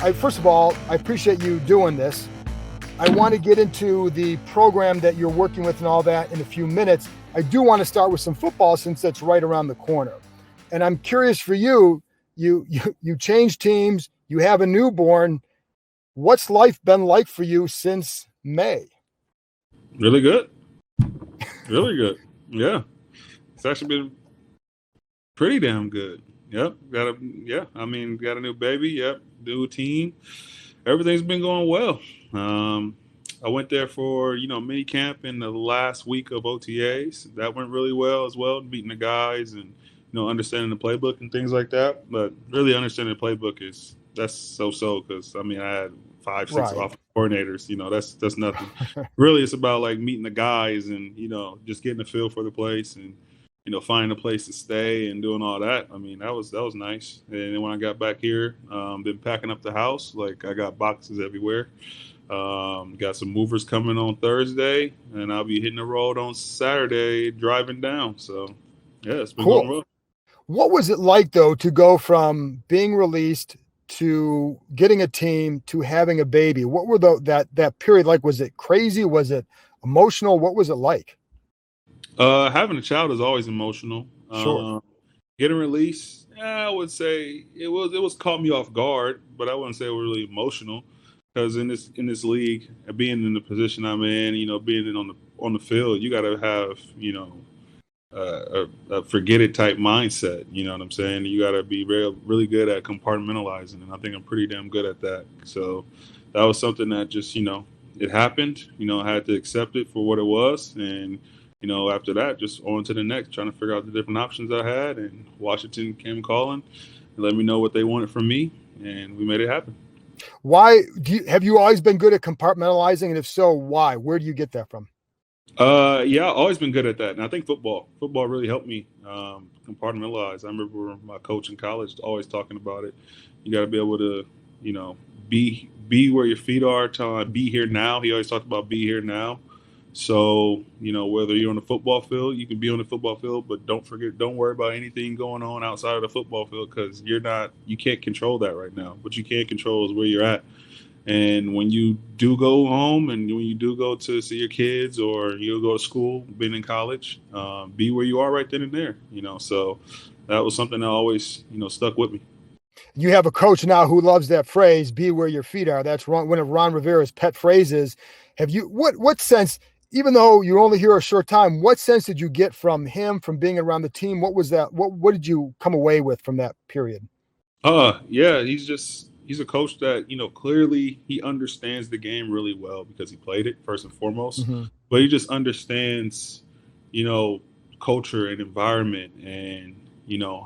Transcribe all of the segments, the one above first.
First of all, I appreciate you doing this. I want to get into the program that you're working with and all that in a few minutes. I do want to start with some football since that's right around the corner. And I'm curious for you, you change teams, you have a newborn. What's life been like for you since May? Really good. Really good. Yeah. It's actually been pretty damn good. Yep. Got a new baby. Yep. New team. Everything's been going well. I went there for, mini camp in the last week of OTAs. That went really well as well, meeting the guys and, understanding the playbook and things like that. But really understanding the playbook that's so-so because, I had 5-6 offensive coordinators. That's nothing. Really, it's about, like, meeting the guys and, just getting a feel for the place and, finding a place to stay and doing all that. That was nice. And then when I got back here, been packing up the house. Like, I got boxes everywhere. Got some movers coming on Thursday, and I'll be hitting the road on Saturday driving down. So, yeah, it's been going well. What was it like, though, to go from being released to getting a team to having a baby? What were that period like? Was it crazy? Was it emotional? What was it like? Having a child is always emotional. Sure. Getting released, I would say it was caught me off guard, but I wouldn't say it was really emotional. Because in this league, being in the position I'm in, being on the field, you got to have a forget it type mindset. You know what I'm saying? You got to be really good at compartmentalizing, and I think I'm pretty damn good at that. So that was something that just it happened. I had to accept it for what it was, and after that, just on to the next, trying to figure out the different options I had. And Washington came calling and let me know what they wanted from me, and we made it happen. Why have you always been good at compartmentalizing? And if so, why? Where do you get that from? Yeah, I've always been good at that. And I think football really helped me compartmentalize. I remember my coach in college always talking about it. You got to be able to, be where your feet are, be here now. He always talked about be here now. So, whether you're on the football field, you can be on the football field, but don't worry about anything going on outside of the football field because you can't control that right now. What you can control is where you're at. And when you do go home and when you do go to see your kids or you go to school, being in college, be where you are right then and there, So that was something that always, stuck with me. You have a coach now who loves that phrase, be where your feet are. That's one of Ron Rivera's pet phrases. Have you, what sense, even though you're only here a short time, what sense did you get from him, from being around the team? What was that? What did you come away with from that period? Yeah, he's a coach that, clearly he understands the game really well because he played it first and foremost, but he just understands, culture and environment and,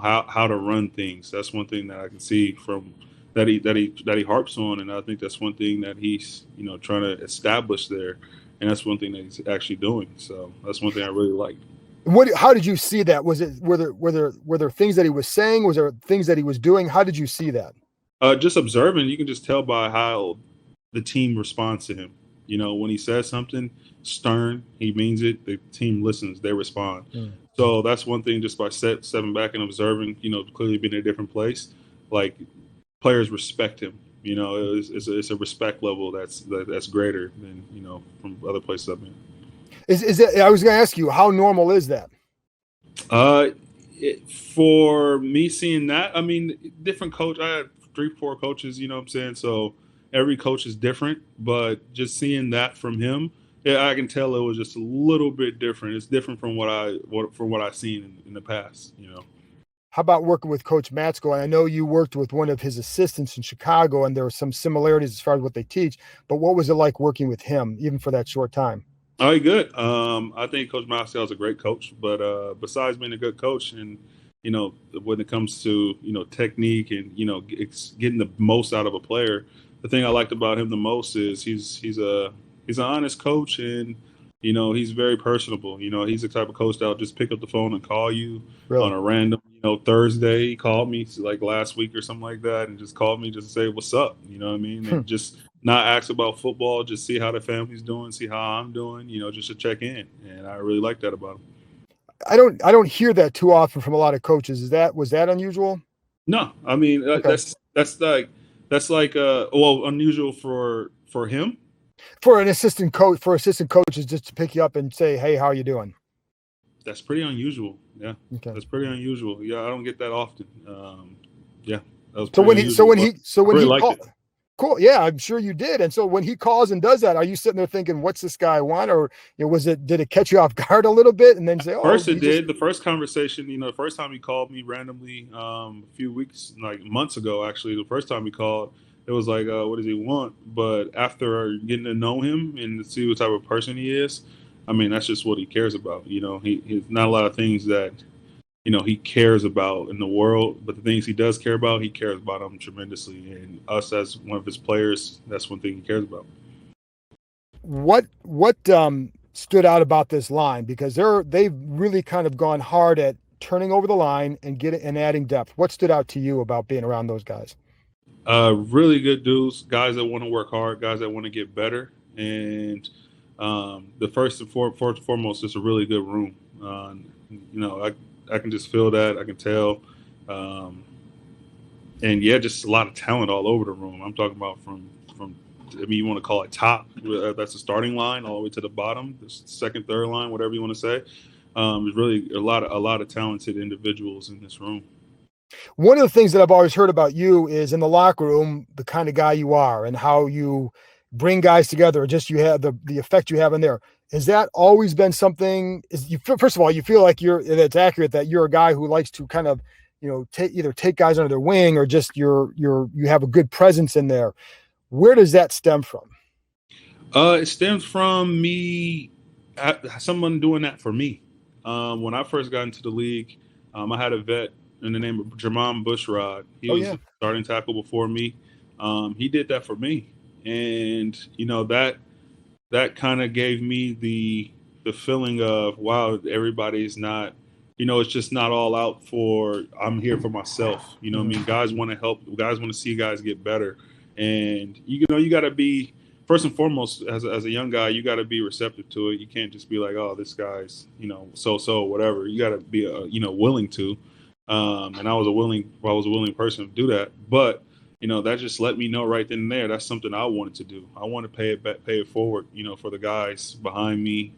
how to run things. That's one thing that I can see from that he harps on. And I think that's one thing that he's, trying to establish there. And that's one thing that he's actually doing. So that's one thing I really liked. How did you see that? Were there things that he was saying? Was there things that he was doing? How did you see that? Just observing, you can just tell by how the team responds to him. When he says something stern, he means it. The team listens, they respond. So that's one thing. Just by stepping back and observing, clearly being in a different place, like players respect him. It's a respect level that's greater than from other places I've been. Is that, I was going to ask you, how normal is that? For me seeing that, different coach. I had 3-4 coaches. You know what I'm saying? So every coach is different, but just seeing that from him, yeah, I can tell it was just a little bit different. It's different from what I've seen in the past. How about working with Coach Matsko? I know you worked with one of his assistants in Chicago, and there were some similarities as far as what they teach. But what was it like working with him, even for that short time? Oh, good. I think Coach Matsko is a great coach. But besides being a good coach, and when it comes to technique and getting the most out of a player, the thing I liked about him the most is he's an honest coach, and he's very personable. He's the type of coach that'll just pick up the phone and call you on a random, Thursday. He called me like last week or something like that, and just called me just to say what's up. You know what I mean? And just not ask about football, just see how the family's doing, see how I'm doing. Just to check in, and I really like that about him. I don't hear that too often from a lot of coaches. Was that unusual? No, okay. That's like That's like well, unusual for him. For an assistant coach, for assistant coaches just to pick you up and say, "Hey, how are you doing?" That's pretty unusual. Yeah, Okay. that's pretty unusual. Yeah, I don't get that often. Yeah, that was So pretty when he, so unusual. when But he, so I when really he liked called, it. cool, yeah, I'm sure you did. And so when he calls and does that, are you sitting there thinking, "What's this guy want?" Or was it? Did it catch you off guard a little bit, and then say, "Oh, First, he it just." did. The first conversation, the first time he called me randomly, a few weeks, like months ago, actually, the first time he called, it was like, what does he want? But after getting to know him and to see what type of person he is, I mean, that's just what he cares about. He's not a lot of things that, he cares about in the world, but the things he does care about, he cares about them tremendously. And us as one of his players, that's one thing he cares about. What stood out about this line, because they've really kind of gone hard at turning over the line and getting and adding depth. What stood out to you about being around those guys? Really good dudes, guys that want to work hard, guys that want to get better. And the first and foremost, it's a really good room. I can just feel that. I can tell. Um, and yeah, just a lot of talent all over the room. I'm talking about from I mean, you want to call it top. That's the starting line, all the way to the bottom, the second, third line, whatever you want to say. There's really a lot of talented individuals in this room. One of the things that I've always heard about you is in the locker room, the kind of guy you are and how you bring guys together, or just you have the effect you have in there. Has that always been something? Is you first of all, you feel like that's accurate, that you're a guy who likes to kind of, either take guys under their wing, or just you have a good presence in there. Where does that stem from? It stems from me, someone doing that for me. When I first got into the league, I had a vet in the name of Jermon Bushrod. He Oh was yeah. the starting tackle before me. He did that for me, and that kind of gave me the feeling of, wow, everybody's not, it's just not all out for, I'm here for myself. I Mm-hmm. mean, guys want to help, guys want to see guys get better. And you got to be, first and foremost, as a young guy, you got to be receptive to it. You can't just be like, oh, this guy's, so whatever. You got to be willing to. And I was a willing person to do that. But that just let me know right then and there that's something I wanted to do. I want to pay it forward, for the guys behind me,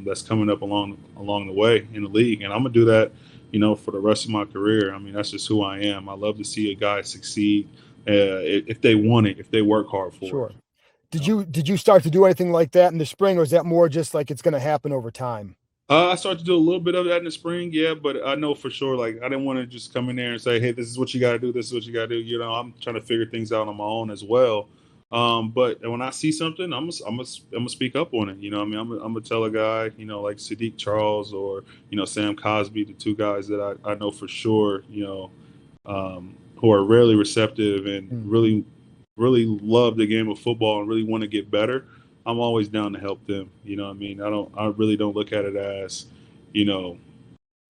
that's coming up along the way in the league, and I'm gonna do that, for the rest of my career. I mean, that's just who I am. I love to see a guy succeed, if they want it, if they work hard for it. Sure. Did you start to do anything like that in the spring, or is that more just like it's going to happen over time? I started to do a little bit of that in the spring, yeah, but I know for sure, like, I didn't want to just come in there and say, "Hey, this is what you got to do. This is what you got to do." I'm trying to figure things out on my own as well. But when I see something, I'm gonna speak up on it. I mean, I'm gonna tell a guy, like Sadiq Charles or Sam Cosby, the two guys that I know for sure, who are really receptive and Mm. really love the game of football and really want to get better. I'm always down to help them. I mean, I really don't look at it as, you know,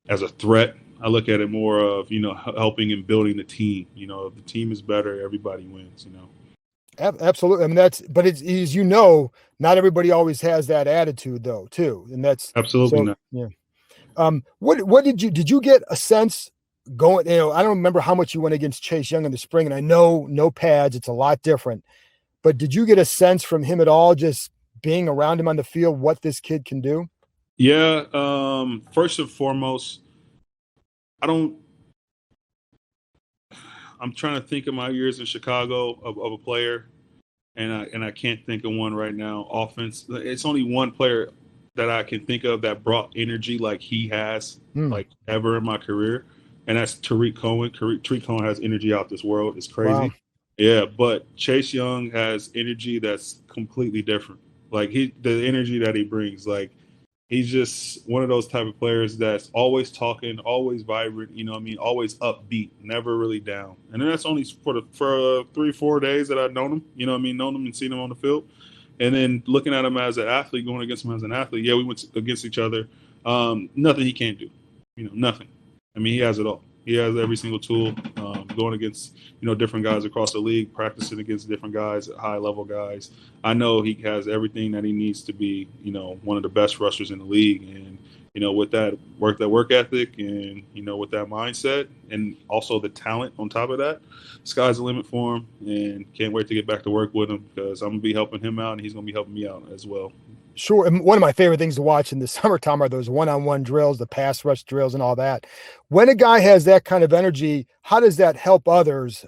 as a threat. I look at it more of, helping and building the team. If the team is better, everybody wins. Absolutely. I mean, but it's, as not everybody always has that attitude though, too. And that's Absolutely so, not. yeah. What did you get a sense going, I don't remember how much you went against Chase Young in the spring, and I know no pads, it's a lot different, but did you get a sense from him at all, just being around him on the field, what this kid can do? Yeah. First and foremost, I don't, I'm trying to think of my years in Chicago of a player, and I can't think of one right now. Offense, it's only one player that I can think of that brought energy like he has, Hmm. like ever in my career, and that's Tariq Cohen. Tariq Cohen has energy out this world. It's Wow. crazy. Yeah, but Chase Young has energy that's completely different. Like the energy that he brings, like he's just one of those type of players that's always talking, always vibrant, what I mean, always upbeat, never really down. And then that's only for 3-4 days that I've known him, what I mean, known him and seen him on the field. And then looking at him as an athlete, going against him as an athlete, yeah, we went against each other. Nothing he can't do, nothing. I mean, he has it all. He has every single tool, going against, different guys across the league, practicing against different guys, high level guys. I know he has everything that he needs to be, one of the best rushers in the league. And, with that work ethic, and with that mindset, and also the talent on top of that, sky's the limit for him. And can't wait to get back to work with him, because I'm gonna be helping him out, and he's gonna be helping me out as well. Sure. And one of my favorite things to watch in the summertime are those one-on-one drills, the pass rush drills, and all that. When a guy has that kind of energy, how does that help others?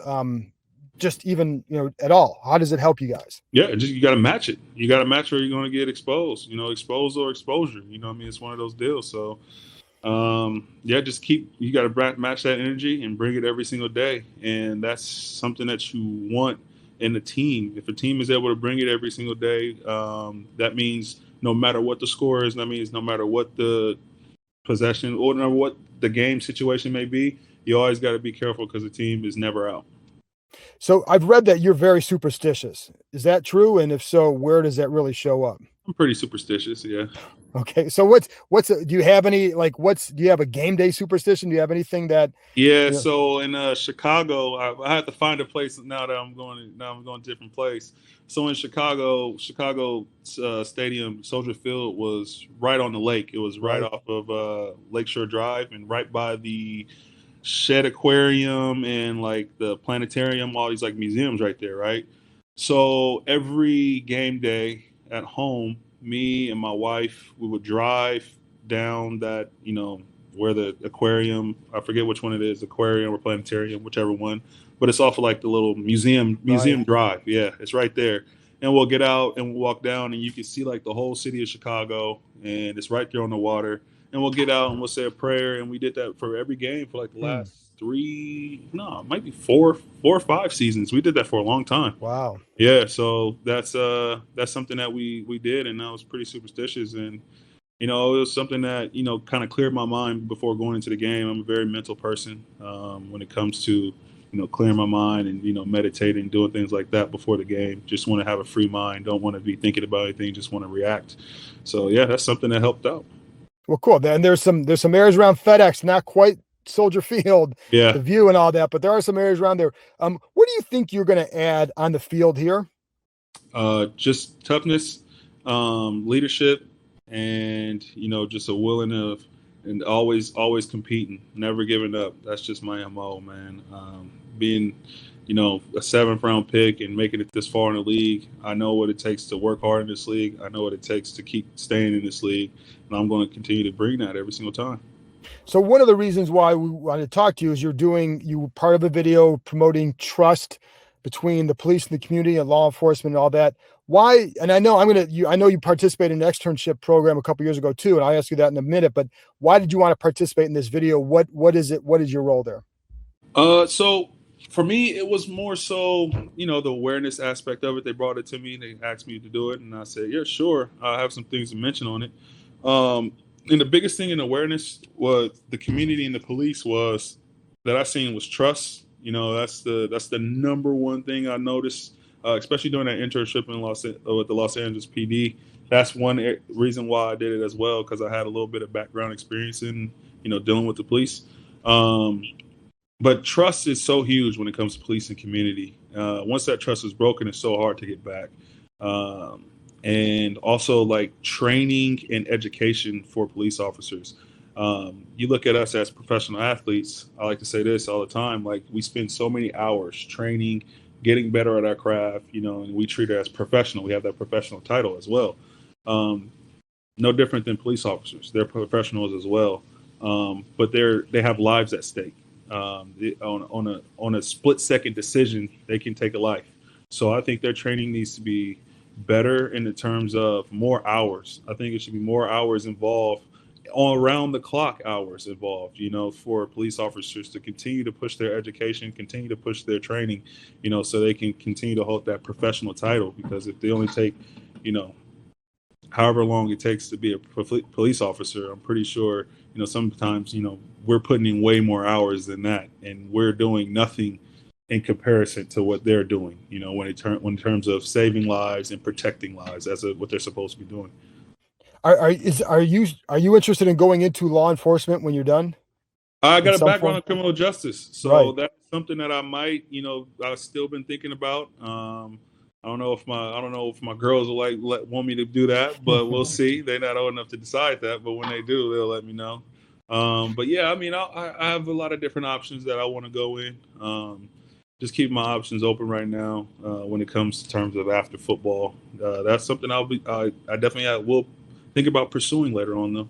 Just even, at all? How does it help you guys? Yeah, just you got to match it. You got to match where you're going to get exposed. Exposed or exposure. I mean, it's one of those deals. So, yeah, you got to match that energy and bring it every single day. And that's something that you want in a team. If a team is able to bring it every single day, that means no matter what the score is, that means no matter what the possession or no matter what the game situation may be, you always got to be careful, because the team is never out. So I've read that you're very superstitious. Is that true? And if so, where does that really show up? I'm pretty superstitious, yeah. Okay. So do you have any, do you have a game day superstition? Do you have anything that? Yeah. So in Chicago, I had to find a place now that I'm going to a different place. So in Chicago Stadium, Soldier Field was right on the lake. It was right off of Lakeshore Drive, and right by the Shed Aquarium and like the planetarium, all these like museums right there, right? So every game day at home, me and my wife, we would drive down that, where the aquarium, I forget which one it is, aquarium or planetarium, whichever one, but it's off of like the little museum drive. Yeah, it's right there. And we'll get out and we'll walk down, and you can see like the whole city of Chicago, and it's right there on the water. And we'll get out and we'll say a prayer, and we did that for every game for like the last it might be four or five seasons. We did that for a long time. Wow. Yeah, so that's something that we did, and I was pretty superstitious, and it was something that kind of cleared my mind before going into the game. I'm a very mental person when it comes to clearing my mind and meditating, doing things like that before the game. Just want to have a free mind, don't want to be thinking about anything, just want to react. So yeah, that's something that helped out. Well, cool. And there's some areas around FedEx, not quite Soldier Field, yeah, the view and all that, but there are some areas around there. What do you think you're going to add on the field here? Just toughness, leadership, and just a willing of, and always competing, never giving up. That's just my MO, man. Being a 7th round pick and making it this far in the league, I know what it takes to work hard in this league. I know what it takes to keep staying in this league, and I'm going to continue to bring that every single time. So one of the reasons why we wanted to talk to you is you were part of a video promoting trust between the police and the community and law enforcement and all that. Why? And I know I know you participated in an externship program a couple years ago too, and I'll ask you that in a minute, but why did you want to participate in this video? What is it? What is your role there? So for me, it was more so, the awareness aspect of it. They brought it to me, they asked me to do it, and I said, yeah, sure. I have some things to mention on it. And the biggest thing in awareness was the community and the police that I seen was trust. That's the number one thing I noticed, especially during that internship with the Los Angeles PD. That's one reason why I did it as well, because I had a little bit of background experience in, dealing with the police. But trust is so huge when it comes to police and community. Once that trust is broken, it's so hard to get back. And also like training and education for police officers. You look at us as professional athletes. I like to say this all the time. Like, we spend so many hours training, getting better at our craft, and we treat it as professional. We have that professional title as well. No different than police officers. They're professionals as well. But they have lives at stake. On a split-second decision, they can take a life. So I think their training needs to be better in the terms of more hours. I think it should be more hours involved, all around the clock hours involved, for police officers to continue to push their education, continue to push their training, so they can continue to hold that professional title. Because if they only take, however long it takes to be a police officer, I'm pretty sure, sometimes, we're putting in way more hours than that, and we're doing nothing in comparison to what they're doing, when in terms of saving lives and protecting lives, what they're supposed to be doing. Are you interested in going into law enforcement when you're done? I got a background in criminal justice, so right. That's something that I might, I've still been thinking about. I don't know if my girls will want me to do that, but we'll see. They're not old enough to decide that, but when they do, they'll let me know. But yeah, I mean, I have a lot of different options that I want to go in. Just keep my options open right now when it comes to terms of after football. That's something I definitely will think about pursuing later on, though.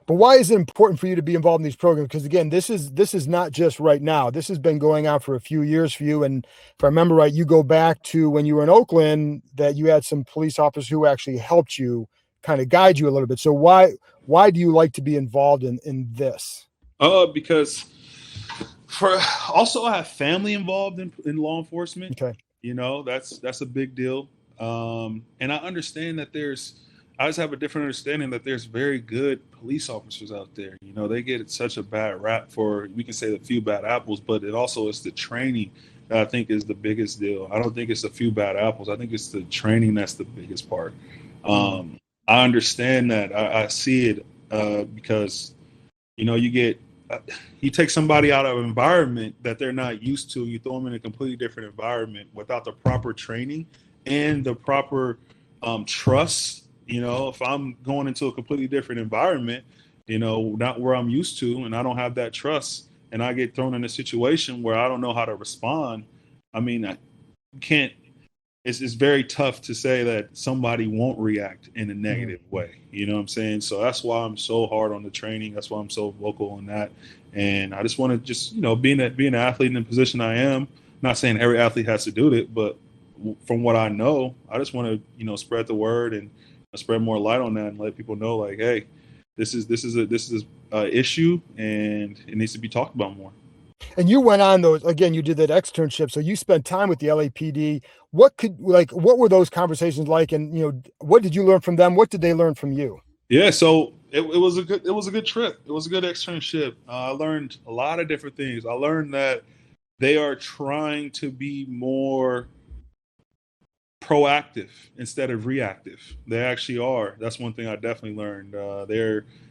But why is it important for you to be involved in these programs? Because again, this is not just right now. This has been going on for a few years for you. And if I remember right, you go back to when you were in Oakland, that you had some police officers who actually helped you kind of guide you a little bit. So why do you like to be involved in this? Because I have family involved in law enforcement. Okay. You know, that's a big deal. And I understand that I just have a different understanding that there's very good police officers out there. You know, they get such a bad rap for, we can say, the few bad apples, but it also is the training that I think is the biggest deal. I don't think it's a few bad apples. I think it's the training that's the biggest part. I understand that. I see it because, you know, you take somebody out of an environment that they're not used to, you throw them in a completely different environment without the proper training and the proper trust. You know, if I'm going into a completely different environment, you know, not where I'm used to, and I don't have that trust, and I get thrown in a situation where I don't know how to respond, I mean, it's very tough to say that somebody won't react in a negative way. You know what I'm saying? So that's why I'm so hard on the training. That's why I'm so vocal on that. And I just want to you know, being an athlete in the position I am, not saying every athlete has to do it, but from what I know, I just want to, you know, spread the word and spread more light on that and let people know, like, hey, this is a issue and it needs to be talked about more. And you went on those, again, you did that externship. So you spent time with the LAPD. What were those conversations like? And, you know, what did you learn from them? What did they learn from you? Yeah. So it was a good trip. It was a good externship. I learned a lot of different things. I learned that they are trying to be more proactive instead of reactive. They actually are. That's one thing I definitely learned.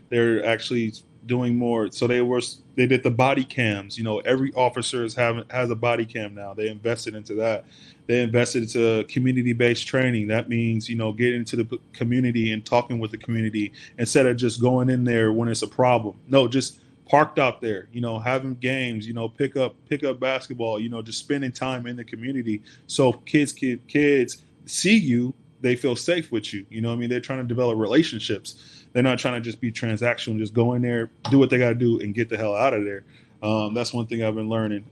They're actually doing more. So they did the body cams. You know, every officer has a body cam now. They invested into that. They invested into community-based training. That means, you know, getting into the community and talking with the community instead of just going in there when it's a problem. No, just parked out there, you know, having games, you know, pick up basketball, you know, just spending time in the community. So kids see you, they feel safe with you. You know what I mean? They're trying to develop relationships. They're not trying to just be transactional, just go in there, do what they got to do and get the hell out of there. That's one thing I've been learning.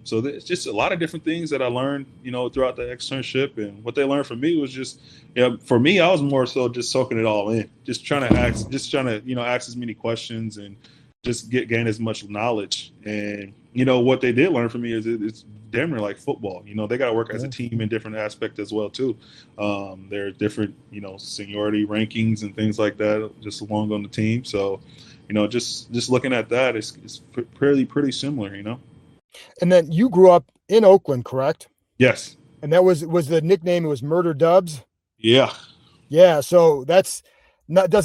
So there's just a lot of different things that I learned, you know, throughout the externship. And what they learned from me was just, you know, for me, I was more so just soaking it all in, just trying to, you know, ask as many questions and just gain as much knowledge. And, you know, what they did learn from me is it's damn near like football. You know, they got to work as a team in different aspects as well, too. There are different, you know, seniority rankings and things like that just along on the team. So, you know, just looking at that, it's pretty similar, you know. And then you grew up in Oakland, correct? Yes. And that was the nickname. It was Murder Dubs. Yeah. Yeah. So does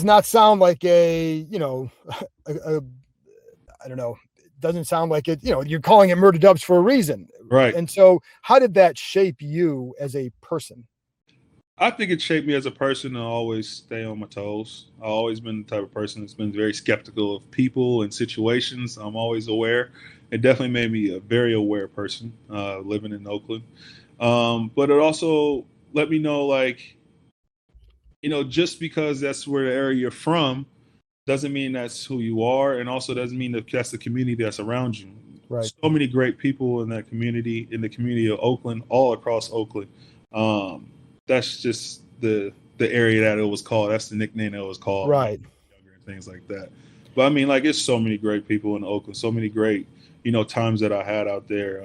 not sound like a, you know, I don't know. Doesn't sound like it, you know, you're calling it Murder Dubs for a reason. Right. And so how did that shape you as a person? I think it shaped me as a person to always stay on my toes. I've always been the type of person that's been very skeptical of people and situations. I'm always aware. It definitely made me a very aware person living in Oakland. But it also let me know, like, you know, just because that's where the area you're from doesn't mean that's who you are, and also doesn't mean that that's the community that's around you. Right. So many great people in that community, in the community of Oakland, all across Oakland. That's just the area that it was called. That's the nickname that it was called. Right. Younger and things like that. But I mean, like, it's so many great people in Oakland, so many great, you know, times that I had out there.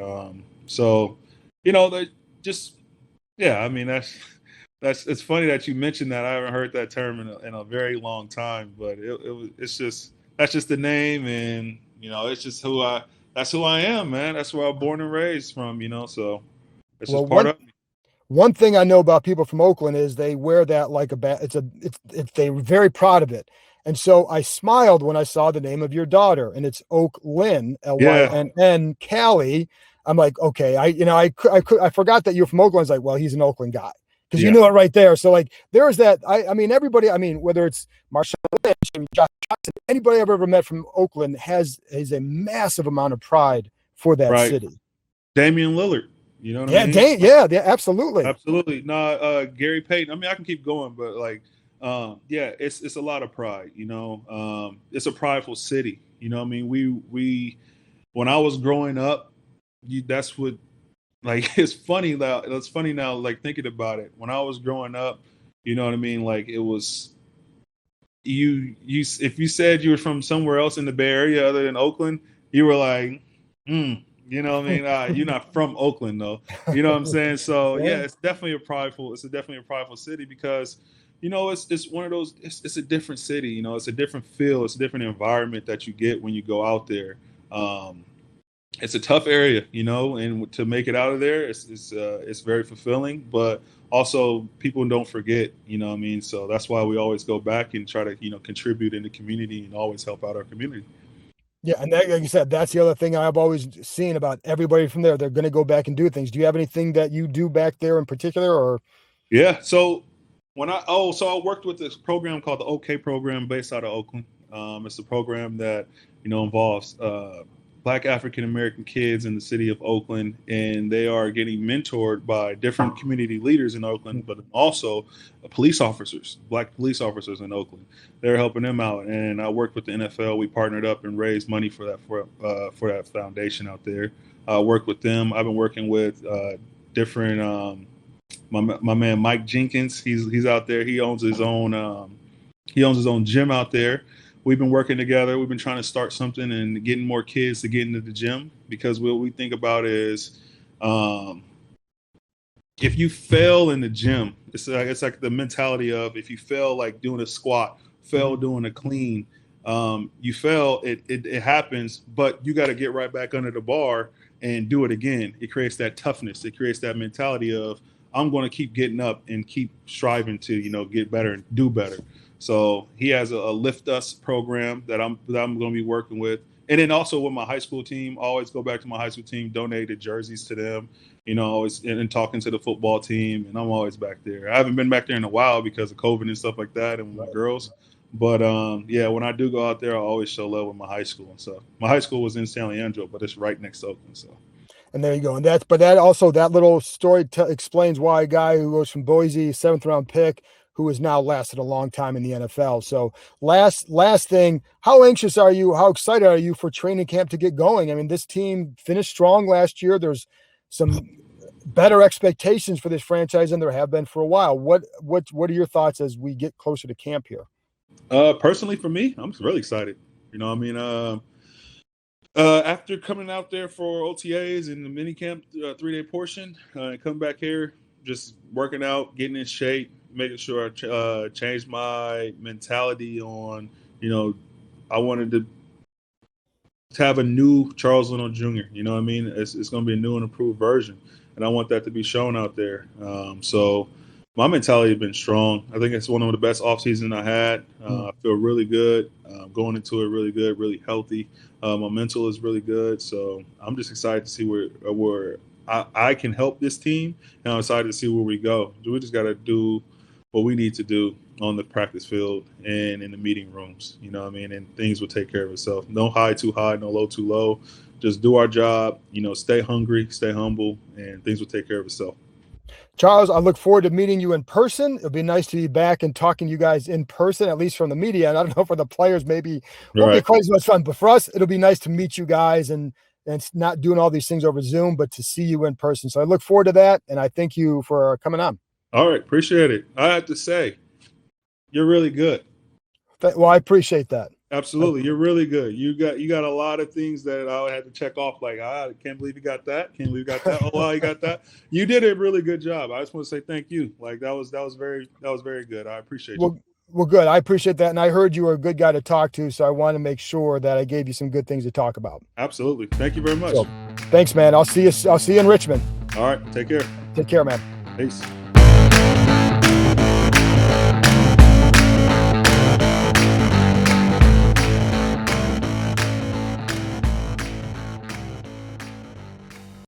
So, you know, they just, yeah, I mean, it's funny that you mentioned that. I haven't heard that term in a very long time, but that's just the name, and, you know, it's just that's who I am, man. That's where I'm born and raised from, you know, so it's just part of me. One thing I know about people from Oakland is they wear that like a bat. They're very proud of it. And so I smiled when I saw the name of your daughter, and it's Oak Lynn, Lynn Callie. I'm like, okay, I forgot that you're from Oakland. I was like, well, he's an Oakland guy. because you know it right there. So like there is that. I mean, everybody. I mean, whether it's Marshawn Lynch, Josh Johnson, anybody I've ever met from Oakland has a massive amount of pride for that city. Damian Lillard. You know what I mean? Yeah, absolutely. Absolutely. No, Gary Payton. I mean, I can keep going, but like, yeah, it's a lot of pride, you know. It's a prideful city. You know what I mean? We when I was growing up, that's what, like, it's funny now, like thinking about it. When I was growing up, you know what I mean? Like it was you if you said you were from somewhere else in the Bay Area other than Oakland, you were like, you know what I mean? You're not from Oakland though. You know what I'm saying? So yeah, it's definitely a prideful city because, you know, it's one of those, it's a different city, you know, it's a different feel, it's a different environment that you get when you go out there. It's a tough area, you know, and to make it out of there, it's very fulfilling, but also people don't forget, you know what I mean? So that's why we always go back and try to, you know, contribute in the community and always help out our community. Yeah, and that, like you said, that's the other thing I've always seen about everybody from there. They're going to go back and do things. Do you have anything that you do back there in particular, or? Yeah, so I worked with this program called the OK program based out of Oakland. It's a program that, you know, involves Black African American kids in the city of Oakland, and they are getting mentored by different community leaders in Oakland, but also police officers, Black police officers in Oakland. They're helping them out, and I worked with the NFL. We partnered up and raised money for that foundation out there. I worked with them. I've been working with different. My man Mike Jenkins, he's out there. He owns his own gym out there. We've been working together. We've been trying to start something and getting more kids to get into the gym, because what we think about is if you fail in the gym, it's like the mentality of, if you fail like doing a squat, fail doing a clean, you fail, it happens, but you got to get right back under the bar and do it again. It creates that toughness. It creates that mentality of, I'm going to keep getting up and keep striving to, you know, get better and do better. So he has a Lift Us program that I'm going to be working with. And then also with my high school team, I always go back to my high school team, donated jerseys to them, you know, always and talking to the football team. And I'm always back there. I haven't been back there in a while because of COVID and stuff like that and with my girls. But yeah, when I do go out there, I always show love with my high school and stuff. My high school was in San Leandro, but it's right next to Oakland. So. And there you go. And that little story explains why a guy who goes from Boise, 7th round pick, who has now lasted a long time in the NFL. So last thing, how anxious are you? How excited are you for training camp to get going? I mean, this team finished strong last year. There's some better expectations for this franchise than there have been for a while. What are your thoughts as we get closer to camp here? Personally, for me, I'm really excited. You know, I mean, after coming out there for OTAs and the mini camp 3-day portion, coming back here, just working out, getting in shape, making sure I changed my mentality on, you know, I wanted to have a new Charles Leno Jr. You know what I mean? It's going to be a new and improved version, and I want that to be shown out there. So my mentality has been strong. I think it's one of the best off seasons I had. I feel really good going into it, really good, really healthy. My mental is really good. So I'm just excited to see where I can help this team, and I'm excited to see where we go. We just got to do what we need to do on the practice field and in the meeting rooms, you know what I mean? And things will take care of itself. No high too high, no low too low. Just do our job, you know, stay hungry, stay humble, and things will take care of itself. Charles, I look forward to meeting you in person. It'll be nice to be back and talking to you guys in person, at least from the media. And I don't know, for the players, maybe won't be quite as much fun, but for us, it'll be nice to meet you guys and not doing all these things over Zoom, but to see you in person. So I look forward to that. And I thank you for coming on. All right. Appreciate it. I have to say, you're really good. Well, I appreciate that. Absolutely. You're really good. You got a lot of things that I had to check off. Like, I can't believe you got that. Can't believe you got that. Oh, wow, you got that. You did a really good job. I just want to say thank you. Like, that was very good. I appreciate you. Well, good. I appreciate that. And I heard you were a good guy to talk to. So I want to make sure that I gave you some good things to talk about. Absolutely. Thank you very much. So, thanks, man. I'll see you in Richmond. All right. Take care. Take care, man. Peace.